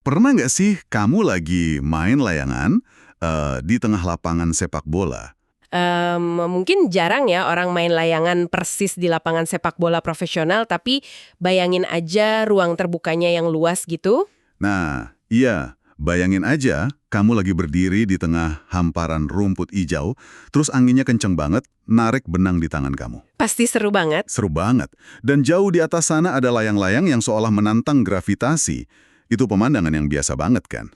Pernah nggak sih kamu lagi main layangan di tengah lapangan sepak bola? Mungkin jarang ya orang main layangan persis di lapangan sepak bola profesional, tapi bayangin aja ruang terbukanya yang luas gitu. Nah, iya, bayangin aja kamu lagi berdiri di tengah hamparan rumput hijau, terus anginnya kenceng banget, narik benang di tangan kamu. Pasti seru banget. Seru banget. Dan jauh di atas sana ada layang-layang yang seolah menantang gravitasi. Itu pemandangan yang biasa banget kan?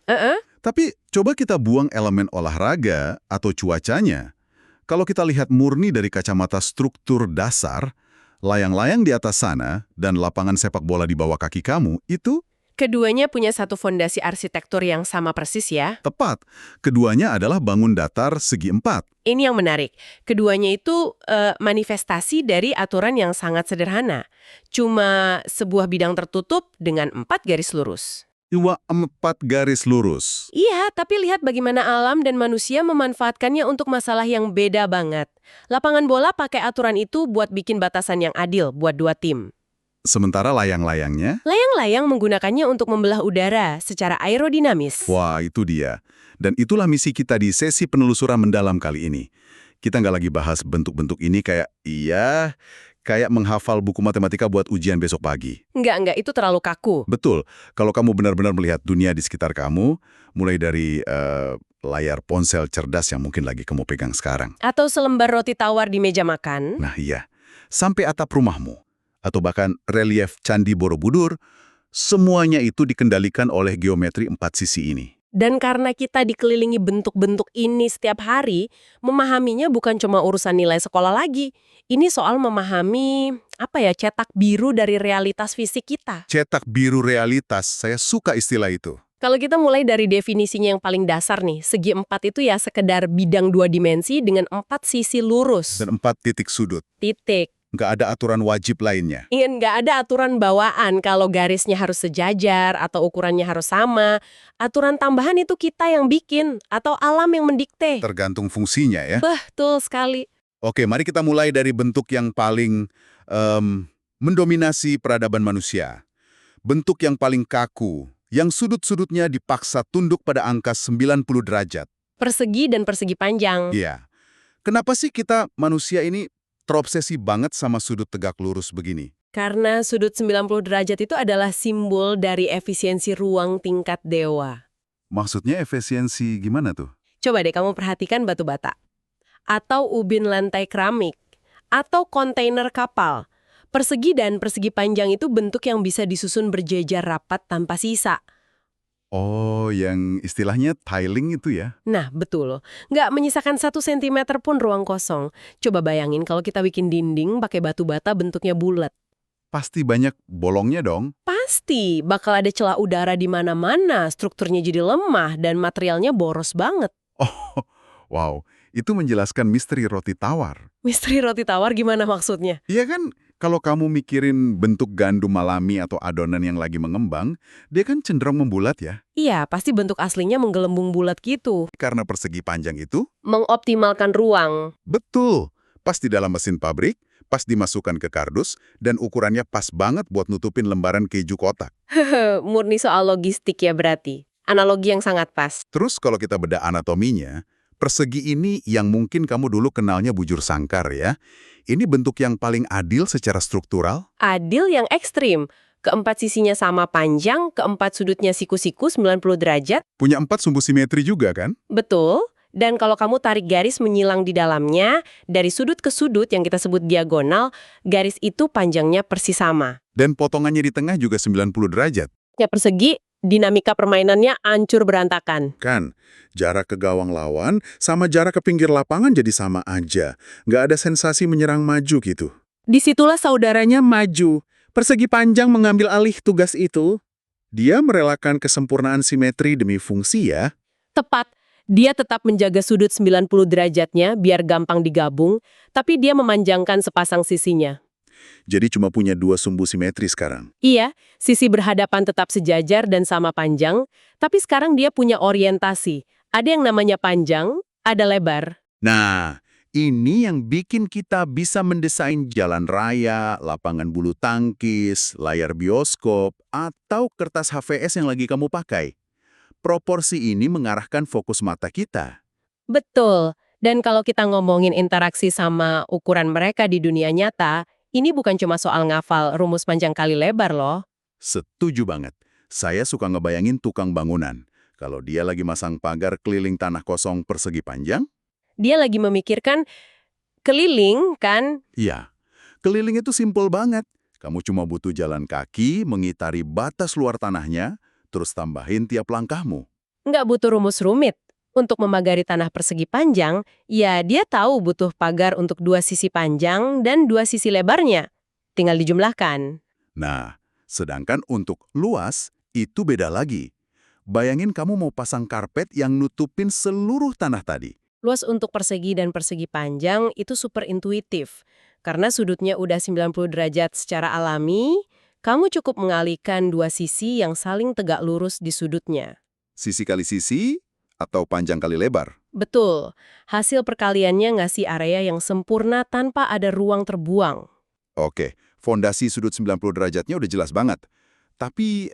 Tapi coba kita buang elemen olahraga atau cuacanya. Kalau kita lihat murni dari kacamata struktur dasar, layang-layang di atas sana dan lapangan sepak bola di bawah kaki kamu itu Keduanya punya satu fondasi arsitektur yang sama persis ya. tepat. Keduanya adalah bangun datar segi empat. Ini yang menarik. Keduanya itu manifestasi dari aturan yang sangat sederhana. Cuma sebuah bidang tertutup dengan 4 garis lurus. Dua empat garis lurus. Iya, tapi lihat bagaimana alam dan manusia memanfaatkannya untuk masalah yang beda banget. Lapangan bola pakai aturan itu buat bikin batasan yang adil buat dua tim. Sementara layang-layangnya, Layang-layang menggunakannya untuk membelah udara secara aerodinamis. wah itu dia. Dan itulah misi kita di sesi penelusuran mendalam kali ini. Kita nggak lagi bahas bentuk-bentuk ini kayak menghafal buku matematika buat ujian besok pagi. Enggak, itu terlalu kaku. Betul, kalau kamu benar-benar melihat dunia di sekitar kamu, mulai dari layar ponsel cerdas yang mungkin lagi kamu pegang sekarang. Atau selembar roti tawar di meja makan. Nah iya, sampai atap rumahmu, atau bahkan relief Candi Borobudur, semuanya itu dikendalikan oleh geometri 4 sisi ini. Dan karena kita dikelilingi bentuk-bentuk ini setiap hari, memahaminya bukan cuma urusan nilai sekolah lagi. Ini soal memahami, cetak biru dari realitas fisik kita. Cetak biru realitas, saya suka istilah itu. Kalau kita mulai dari definisinya yang paling dasar nih, segi empat itu ya sekedar bidang 2 dimensi dengan 4 sisi lurus. Dan 4 titik sudut. Titik. Nggak ada aturan wajib lainnya. Nggak ada aturan bawaan kalau garisnya harus sejajar atau ukurannya harus sama. Aturan tambahan itu kita yang bikin atau alam yang mendikte. Tergantung fungsinya ya. Betul sekali. Oke, mari kita mulai dari bentuk yang paling mendominasi peradaban manusia. Bentuk yang paling kaku, yang sudut-sudutnya dipaksa tunduk pada angka 90 derajat. Persegi dan persegi panjang. Iya. Kenapa sih kita manusia ini terobsesi banget sama sudut tegak lurus begini? Karena sudut 90 derajat itu adalah simbol dari efisiensi ruang tingkat dewa. Maksudnya efisiensi gimana tuh? Coba deh kamu perhatikan batu bata. Atau ubin lantai keramik. Atau kontainer kapal. Persegi dan persegi panjang itu bentuk yang bisa disusun berjejer rapat tanpa sisa. Oh, yang istilahnya tiling itu ya? Nah, betul. Nggak menyisakan 1 sentimeter pun ruang kosong. Coba bayangin kalau kita bikin dinding pakai batu bata bentuknya bulat. Pasti banyak bolongnya dong. Pasti bakal ada celah udara di mana-mana, strukturnya jadi lemah, dan materialnya boros banget. Oh, wow. Itu menjelaskan misteri roti tawar. Misteri roti tawar gimana maksudnya? Iya kan, kalau kamu mikirin bentuk gandum alami atau adonan yang lagi mengembang, dia kan cenderung membulat ya. Iya, pasti bentuk aslinya menggelembung bulat gitu. Karena persegi panjang itu, Mengoptimalkan ruang. betul. Pas di dalam mesin pabrik, pas dimasukkan ke kardus, dan ukurannya pas banget buat nutupin lembaran keju kotak. Murni soal logistik ya berarti. Analogi yang sangat pas. Terus kalau kita bedah anatominya, persegi ini yang mungkin kamu dulu kenalnya bujur sangkar ya. Ini bentuk yang paling adil secara struktural. Adil yang ekstrim. Keempat sisinya sama panjang, keempat sudutnya siku-siku 90 derajat. Punya 4 sumbu simetri juga kan? Betul. Dan kalau kamu tarik garis menyilang di dalamnya, dari sudut ke sudut yang kita sebut diagonal, garis itu panjangnya persis sama. Dan potongannya di tengah juga 90 derajat. Ya persegi, dinamika permainannya ancur berantakan. Kan, jarak ke gawang lawan sama jarak ke pinggir lapangan jadi sama aja. Nggak ada sensasi menyerang maju gitu. Disitulah saudaranya maju. Persegi panjang mengambil alih tugas itu. Dia merelakan kesempurnaan simetri demi fungsi ya. Tepat, dia tetap menjaga sudut 90 derajatnya biar gampang digabung, tapi dia memanjangkan sepasang sisinya. Jadi cuma punya 2 sumbu simetri sekarang. Iya, sisi berhadapan tetap sejajar dan sama panjang, tapi sekarang dia punya orientasi. Ada yang namanya panjang, ada lebar. Nah, ini yang bikin kita bisa mendesain jalan raya, lapangan bulu tangkis, layar bioskop, atau kertas HVS yang lagi kamu pakai. proporsi ini mengarahkan fokus mata kita. Betul. Dan kalau kita ngomongin interaksi sama ukuran mereka di dunia nyata, ini bukan cuma soal ngafal rumus panjang kali lebar loh. Setuju banget. Saya suka ngebayangin tukang bangunan. Kalau dia lagi masang pagar keliling tanah kosong persegi panjang, Dia lagi memikirkan keliling, kan? iya, keliling itu simpel banget. Kamu cuma butuh jalan kaki, mengitari batas luar tanahnya, terus tambahin tiap langkahmu. Nggak butuh rumus rumit. Untuk memagari tanah persegi panjang, ya dia tahu butuh pagar untuk 2 sisi panjang dan 2 sisi lebarnya. Tinggal dijumlahkan. Nah, sedangkan untuk luas, itu beda lagi. Bayangin kamu mau pasang karpet yang nutupin seluruh tanah tadi. Luas untuk persegi dan persegi panjang itu super intuitif. Karena sudutnya udah 90 derajat secara alami, kamu cukup mengalihkan 2 sisi yang saling tegak lurus di sudutnya. Sisi kali sisi, atau panjang kali lebar. Betul, hasil perkaliannya ngasih area yang sempurna tanpa ada ruang terbuang. Oke, fondasi sudut 90 derajatnya udah jelas banget. Tapi,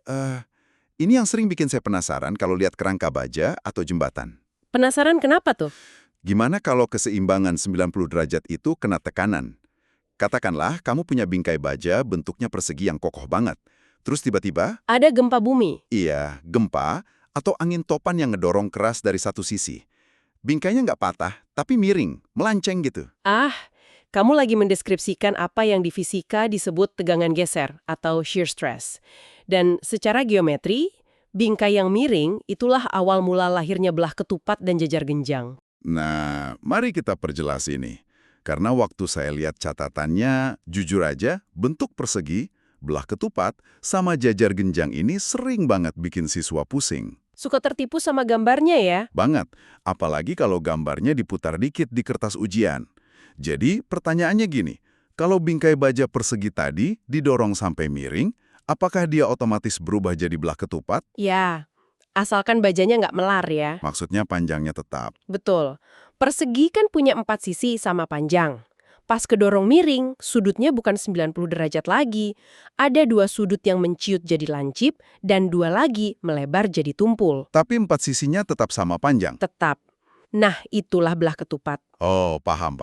ini yang sering bikin saya penasaran kalau lihat kerangka baja atau jembatan. Penasaran kenapa tuh? Gimana kalau keseimbangan 90 derajat itu kena tekanan? Katakanlah kamu punya bingkai baja bentuknya persegi yang kokoh banget. Terus tiba-tiba, Ada gempa bumi. iya, gempa atau angin topan yang ngedorong keras dari satu sisi. Bingkainya nggak patah, tapi miring, melenceng gitu. Ah, kamu lagi mendeskripsikan apa yang di fisika disebut tegangan geser atau shear stress. Dan secara geometri, bingkai yang miring itulah awal mula lahirnya belah ketupat dan jajar genjang. Nah, mari kita perjelas ini. Karena waktu saya lihat catatannya, jujur aja, bentuk persegi, belah ketupat, sama jajar genjang ini sering banget bikin siswa pusing. Suka tertipu sama gambarnya ya? Banget, apalagi kalau gambarnya diputar dikit di kertas ujian. Jadi, pertanyaannya gini, kalau bingkai baja persegi tadi didorong sampai miring, apakah dia otomatis berubah jadi belah ketupat? Ya, asalkan bajanya nggak melar ya. Maksudnya panjangnya tetap. Betul. Persegi kan punya 4 sisi sama panjang. Pas kedorong miring, sudutnya bukan 90 derajat lagi. Ada 2 sudut yang menciut jadi lancip, dan 2 lagi melebar jadi tumpul. Tapi 4 sisinya tetap sama panjang. Tetap. Nah, itulah belah ketupat. Oh, paham.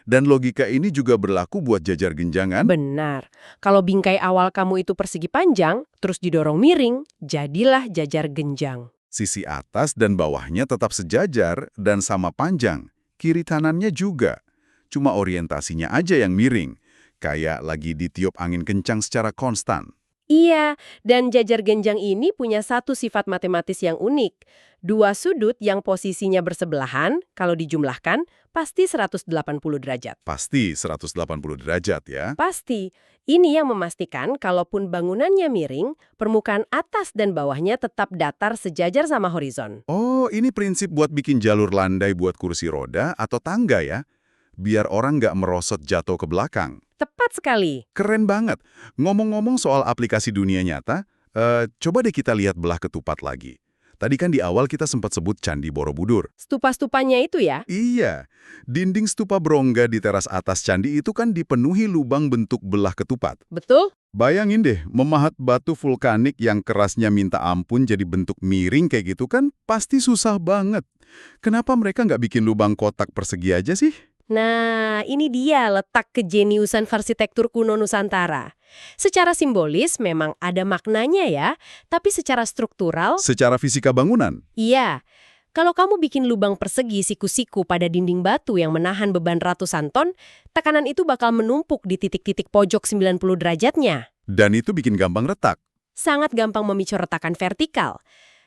Dan logika ini juga berlaku buat jajar genjangan? Benar. Kalau bingkai awal kamu itu persegi panjang, terus didorong miring, jadilah jajar genjang. Sisi atas dan bawahnya tetap sejajar dan sama panjang. Kiri kanannya juga. Cuma orientasinya aja yang miring. Kayak lagi ditiup angin kencang secara konstan. Iya, dan jajar genjang ini punya satu sifat matematis yang unik. 2 sudut yang posisinya bersebelahan, kalau dijumlahkan, pasti 180 derajat. Pasti 180 derajat ya. Pasti. Ini yang memastikan kalaupun bangunannya miring, permukaan atas dan bawahnya tetap datar sejajar sama horizon. Oh, ini prinsip buat bikin jalur landai buat kursi roda atau tangga ya? Biar orang nggak merosot jatuh ke belakang. Tepat sekali. Keren banget. Ngomong-ngomong soal aplikasi dunia nyata, coba deh kita lihat belah ketupat lagi. Tadi kan di awal kita sempat sebut Candi Borobudur. Stupa-stupanya itu ya? Iya, dinding stupa berongga di teras atas candi itu kan dipenuhi lubang bentuk belah ketupat. Betul? Bayangin deh, memahat batu vulkanik yang kerasnya minta ampun jadi bentuk miring kayak gitu kan pasti susah banget. Kenapa mereka nggak bikin lubang kotak persegi aja sih? Nah, ini dia letak kejeniusan arsitektur kuno Nusantara. Secara simbolis memang ada maknanya ya, tapi secara struktural, Secara fisika bangunan. iya. Kalau kamu bikin lubang persegi siku-siku pada dinding batu yang menahan beban ratusan ton, tekanan itu bakal menumpuk di titik-titik pojok 90 derajatnya. Dan itu bikin gampang retak. Sangat gampang memicu retakan vertikal.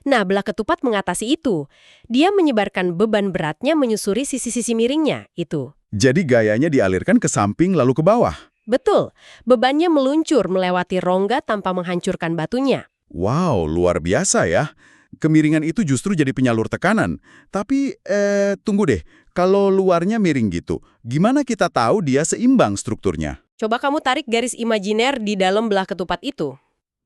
Nah, belah ketupat mengatasi itu. Dia menyebarkan beban beratnya menyusuri sisi-sisi miringnya, itu. Jadi gayanya dialirkan ke samping lalu ke bawah. Betul, bebannya meluncur melewati rongga tanpa menghancurkan batunya. Wow, luar biasa ya. Kemiringan itu justru jadi penyalur tekanan. Tapi, tunggu deh. Kalau luarnya miring gitu, gimana kita tahu dia seimbang strukturnya? Coba kamu tarik garis imajiner di dalam belah ketupat itu.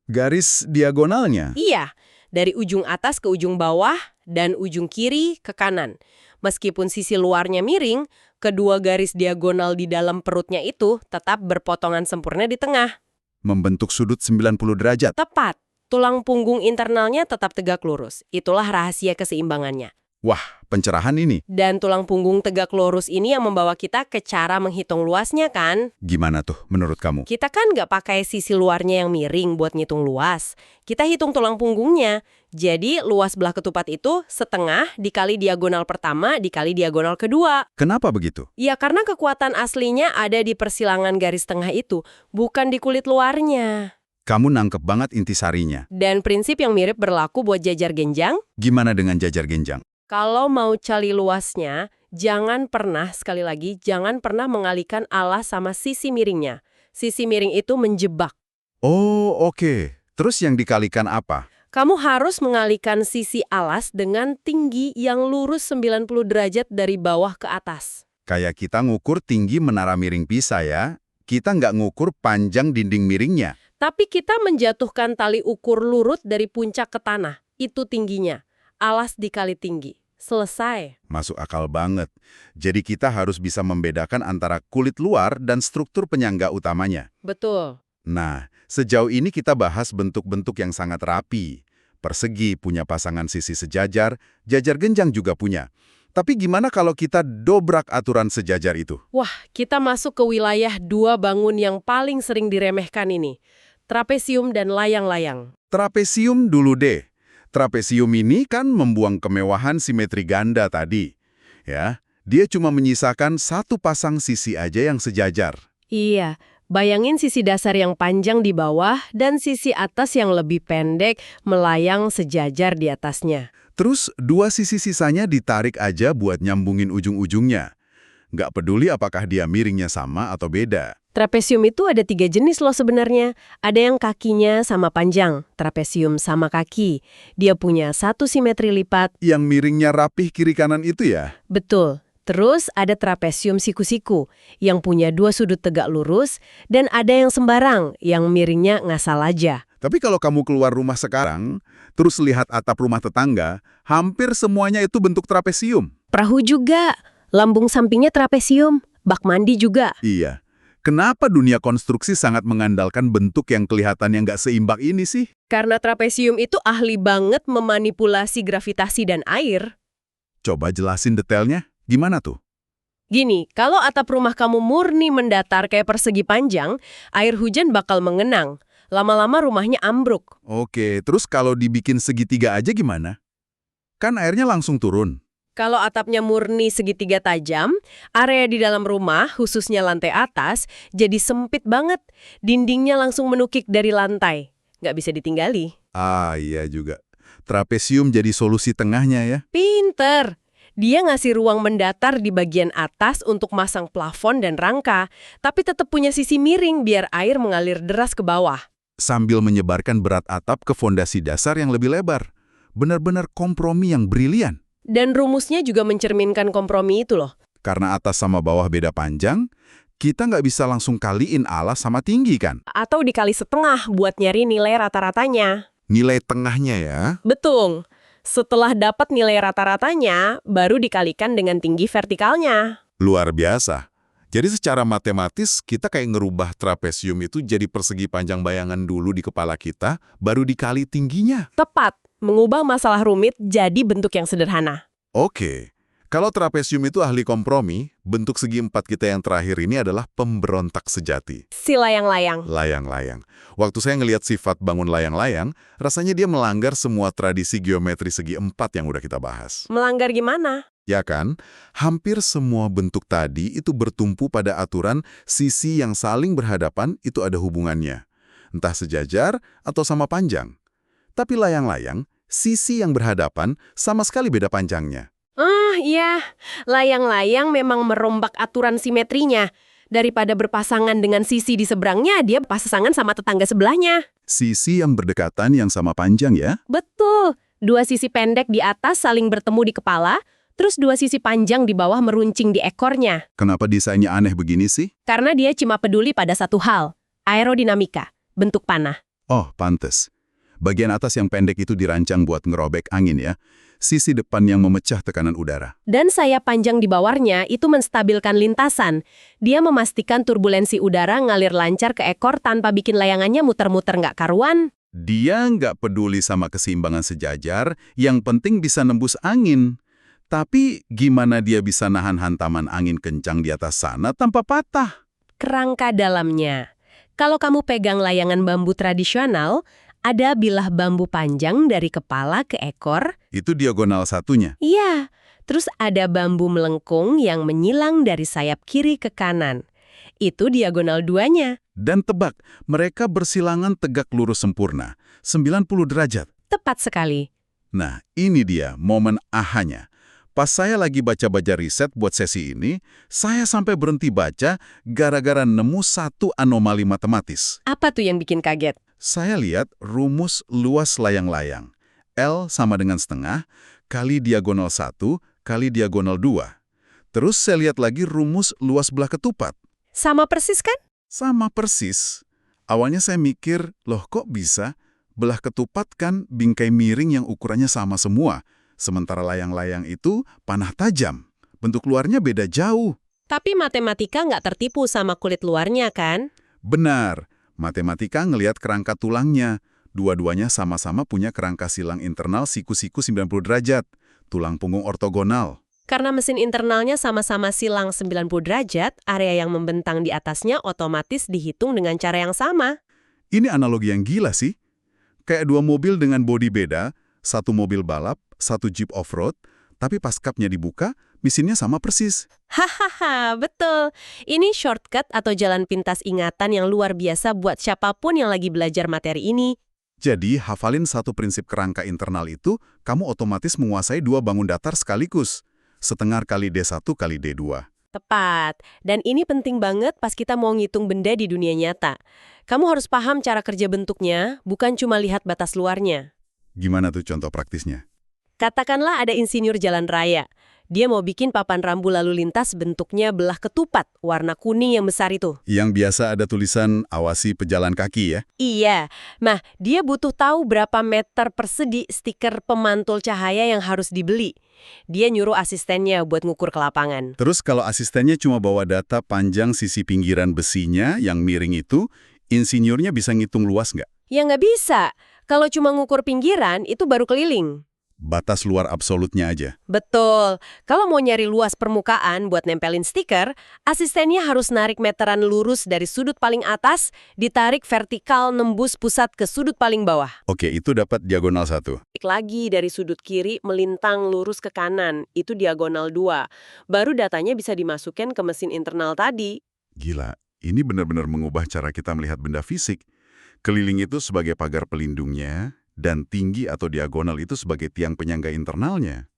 Garis diagonalnya? Iya, dari ujung atas ke ujung bawah dan ujung kiri ke kanan. Meskipun sisi luarnya miring, kedua garis diagonal di dalam perutnya itu tetap berpotongan sempurna di tengah. Membentuk sudut 90 derajat. Tepat. Tulang punggung internalnya tetap tegak lurus. Itulah rahasia keseimbangannya. Wah, pencerahan ini. Dan tulang punggung tegak lurus ini yang membawa kita ke cara menghitung luasnya kan? Gimana tuh menurut kamu? Kita kan nggak pakai sisi luarnya yang miring buat ngitung luas. Kita hitung tulang punggungnya. Jadi luas belah ketupat itu setengah dikali diagonal pertama dikali diagonal kedua. Kenapa begitu? Ya karena kekuatan aslinya ada di persilangan garis tengah itu, bukan di kulit luarnya. Kamu nangkep banget intisarinya. Dan prinsip yang mirip berlaku buat jajar genjang. Gimana dengan jajar genjang? Kalau mau cari luasnya, jangan pernah, sekali lagi, jangan pernah mengalihkan alas sama sisi miringnya. Sisi miring itu menjebak. Oh, oke. Terus yang dikalikan apa? Kamu harus mengalihkan sisi alas dengan tinggi yang lurus 90 derajat dari bawah ke atas. Kayak kita ngukur tinggi menara miring Pisa ya. Kita nggak ngukur panjang dinding miringnya. Tapi kita menjatuhkan tali ukur lurut dari puncak ke tanah. Itu tingginya. Alas dikali tinggi. Selesai. Masuk akal banget. Jadi kita harus bisa membedakan antara kulit luar dan struktur penyangga utamanya. Betul. Nah, sejauh ini kita bahas bentuk-bentuk yang sangat rapi. Persegi punya pasangan sisi sejajar, jajar genjang juga punya. Tapi gimana kalau kita dobrak aturan sejajar itu? Wah, kita masuk ke wilayah dua bangun yang paling sering diremehkan ini. Trapesium dan layang-layang. Trapesium dulu deh. Trapesium ini kan membuang kemewahan simetri ganda tadi. Ya, dia cuma menyisakan satu pasang sisi aja yang sejajar. Iya, bayangin sisi dasar yang panjang di bawah dan sisi atas yang lebih pendek melayang sejajar di atasnya. Terus dua sisi sisanya ditarik aja buat nyambungin ujung-ujungnya. Nggak peduli apakah dia miringnya sama atau beda. Trapesium itu ada 3 jenis loh sebenarnya. Ada yang kakinya sama panjang, trapesium sama kaki. Dia punya satu simetri lipat. Yang miringnya rapih kiri kanan itu ya? Betul. Terus ada trapesium siku-siku yang punya 2 sudut tegak lurus dan ada yang sembarang yang miringnya ngasal aja. Tapi kalau kamu keluar rumah sekarang, terus lihat atap rumah tetangga, hampir semuanya itu bentuk trapesium. Perahu juga, lambung sampingnya trapesium, bak mandi juga. Iya. Kenapa dunia konstruksi sangat mengandalkan bentuk yang kelihatannya nggak seimbang ini sih? Karena trapesium itu ahli banget memanipulasi gravitasi dan air. Coba jelasin detailnya, gimana tuh? Gini, kalau atap rumah kamu murni mendatar kayak persegi panjang, air hujan bakal mengenang. Lama-lama rumahnya ambruk. Oke, terus kalau dibikin segitiga aja gimana? Kan airnya langsung turun. Kalau atapnya murni segitiga tajam, area di dalam rumah, khususnya lantai atas, jadi sempit banget. Dindingnya langsung menukik dari lantai. Nggak bisa ditinggali. Ah, iya juga. Trapesium jadi solusi tengahnya ya. Pinter! Dia ngasih ruang mendatar di bagian atas untuk masang plafon dan rangka, tapi tetap punya sisi miring biar air mengalir deras ke bawah. Sambil menyebarkan berat atap ke fondasi dasar yang lebih lebar. Benar-benar kompromi yang brilian. Dan rumusnya juga mencerminkan kompromi itu loh. Karena atas sama bawah beda panjang, kita nggak bisa langsung kaliin alas sama tinggi kan? Atau dikali setengah buat nyari nilai rata-ratanya. Nilai tengahnya ya. Betul. Setelah dapat nilai rata-ratanya, baru dikalikan dengan tinggi vertikalnya. Luar biasa. Jadi secara matematis, kita kayak ngerubah trapesium itu jadi persegi panjang bayangan dulu di kepala kita, baru dikali tingginya. Tepat. Mengubah masalah rumit jadi bentuk yang sederhana. Oke. Kalau trapesium itu ahli kompromi, bentuk segi empat kita yang terakhir ini adalah pemberontak sejati. Si layang-layang. Layang-layang. Waktu saya ngelihat sifat bangun layang-layang, rasanya dia melanggar semua tradisi geometri segi empat yang udah kita bahas. Melanggar gimana? Ya kan? Hampir semua bentuk tadi itu bertumpu pada aturan sisi yang saling berhadapan itu ada hubungannya. Entah sejajar atau sama panjang. Tapi layang-layang, sisi yang berhadapan sama sekali beda panjangnya. Iya. Layang-layang memang merombak aturan simetrinya. Daripada berpasangan dengan sisi di seberangnya, dia pasangan sama tetangga sebelahnya. Sisi yang berdekatan yang sama panjang ya? Betul. 2 sisi pendek di atas saling bertemu di kepala, terus 2 sisi panjang di bawah meruncing di ekornya. Kenapa desainnya aneh begini sih? Karena dia cuma peduli pada satu hal, aerodinamika, bentuk panah. Oh, pantes. Bagian atas yang pendek itu dirancang buat ngerobek angin ya. Sisi depan yang memecah tekanan udara. Dan sayap panjang di bawahnya itu menstabilkan lintasan. Dia memastikan turbulensi udara ngalir lancar ke ekor tanpa bikin layangannya muter-muter nggak karuan. Dia nggak peduli sama keseimbangan sejajar, yang penting bisa nembus angin. Tapi gimana dia bisa nahan hantaman angin kencang di atas sana tanpa patah? Kerangka dalamnya. Kalau kamu pegang layangan bambu tradisional, ada bilah bambu panjang dari kepala ke ekor. Itu diagonal satunya. Iya, terus ada bambu melengkung yang menyilang dari sayap kiri ke kanan. Itu diagonal duanya. Dan tebak, mereka bersilangan tegak lurus sempurna, 90 derajat. Tepat sekali. Nah, ini dia momen ahanya. Pas saya lagi baca-baca riset buat sesi ini, saya sampai berhenti baca gara-gara nemu satu anomali matematis. Apa tuh yang bikin kaget? Saya lihat rumus luas layang-layang. L sama dengan setengah, kali diagonal 1, kali diagonal 2. Terus saya lihat lagi rumus luas belah ketupat. Sama persis kan? Sama persis. Awalnya saya mikir, loh kok bisa? Belah ketupat kan bingkai miring yang ukurannya sama semua. Sementara layang-layang itu panah tajam. Bentuk luarnya beda jauh. Tapi matematika nggak tertipu sama kulit luarnya kan? Benar, matematika ngelihat kerangka tulangnya. Dua-duanya sama-sama punya kerangka silang internal siku-siku 90 derajat. Tulang punggung ortogonal. Karena mesin internalnya sama-sama silang 90 derajat, area yang membentang di atasnya otomatis dihitung dengan cara yang sama. Ini analogi yang gila sih. Kayak dua mobil dengan bodi beda, satu mobil balap, satu jeep off-road, tapi pas kapnya dibuka, mesinnya sama persis. Hahaha, betul. Ini shortcut atau jalan pintas ingatan yang luar biasa buat siapapun yang lagi belajar materi ini. Jadi, hafalin satu prinsip kerangka internal itu, kamu otomatis menguasai dua bangun datar sekaligus. Setengah kali D1 kali D2. Tepat. Dan ini penting banget pas kita mau ngitung benda di dunia nyata. Kamu harus paham cara kerja bentuknya, bukan cuma lihat batas luarnya. Gimana tuh contoh praktisnya? Katakanlah ada insinyur jalan raya. Dia mau bikin papan rambu lalu lintas bentuknya belah ketupat, warna kuning yang besar itu. Yang biasa ada tulisan awasi pejalan kaki ya? Iya. Nah, dia butuh tahu berapa meter persegi stiker pemantul cahaya yang harus dibeli. Dia nyuruh asistennya buat ngukur ke lapangan. Terus kalau asistennya cuma bawa data panjang sisi pinggiran besinya yang miring itu, insinyurnya bisa ngitung luas nggak? Ya nggak bisa. Kalau cuma ngukur pinggiran, itu baru keliling. Batas luar absolutnya aja. Betul. Kalau mau nyari luas permukaan buat nempelin stiker, asistennya harus narik meteran lurus dari sudut paling atas, ditarik vertikal nembus pusat ke sudut paling bawah. Oke, itu dapat diagonal 1. Tarik lagi dari sudut kiri melintang lurus ke kanan, itu diagonal 2. Baru datanya bisa dimasukkan ke mesin internal tadi. Gila, ini benar-benar mengubah cara kita melihat benda fisik. Keliling itu sebagai pagar pelindungnya, dan tinggi atau diagonal itu sebagai tiang penyangga internalnya.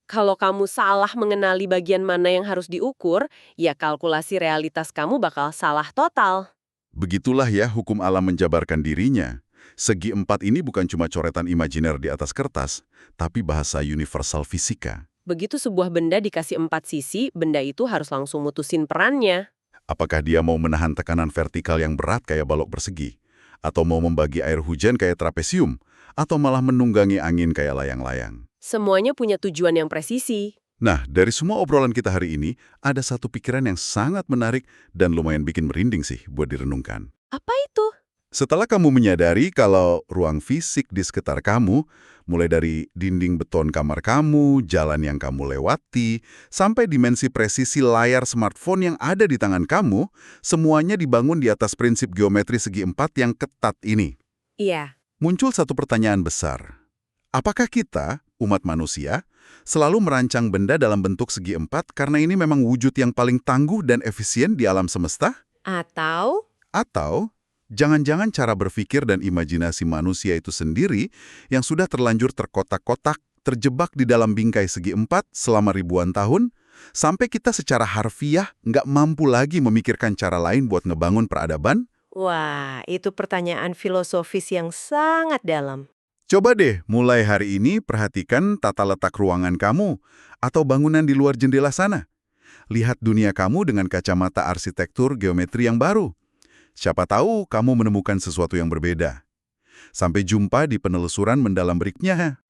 Kalau kamu salah mengenali bagian mana yang harus diukur, ya kalkulasi realitas kamu bakal salah total. Begitulah ya hukum alam menjabarkan dirinya. Segi empat ini bukan cuma coretan imajiner di atas kertas, tapi bahasa universal fisika. Begitu sebuah benda dikasih 4 sisi, benda itu harus langsung mutusin perannya. Apakah dia mau menahan tekanan vertikal yang berat kayak balok persegi? Atau mau membagi air hujan kayak trapesium? Atau malah menunggangi angin kayak layang-layang? Semuanya punya tujuan yang presisi. Nah, dari semua obrolan kita hari ini, ada satu pikiran yang sangat menarik dan lumayan bikin merinding sih buat direnungkan. Apa itu? Setelah kamu menyadari kalau ruang fisik di sekitar kamu, mulai dari dinding beton kamar kamu, jalan yang kamu lewati, sampai dimensi presisi layar smartphone yang ada di tangan kamu, semuanya dibangun di atas prinsip geometri segi empat yang ketat ini. Iya. Muncul satu pertanyaan besar. Apakah kita, umat manusia, selalu merancang benda dalam bentuk segi empat karena ini memang wujud yang paling tangguh dan efisien di alam semesta? Atau? Atau, jangan-jangan cara berpikir dan imajinasi manusia itu sendiri yang sudah terlanjur terkotak-kotak, terjebak di dalam bingkai segi empat selama ribuan tahun, sampai kita secara harfiah nggak mampu lagi memikirkan cara lain buat ngebangun peradaban? Wah, itu pertanyaan filosofis yang sangat dalam. Coba deh, mulai hari ini perhatikan tata letak ruangan kamu atau bangunan di luar jendela sana. Lihat dunia kamu dengan kacamata arsitektur geometri yang baru. Siapa tahu kamu menemukan sesuatu yang berbeda. Sampai jumpa di penelusuran mendalam berikutnya.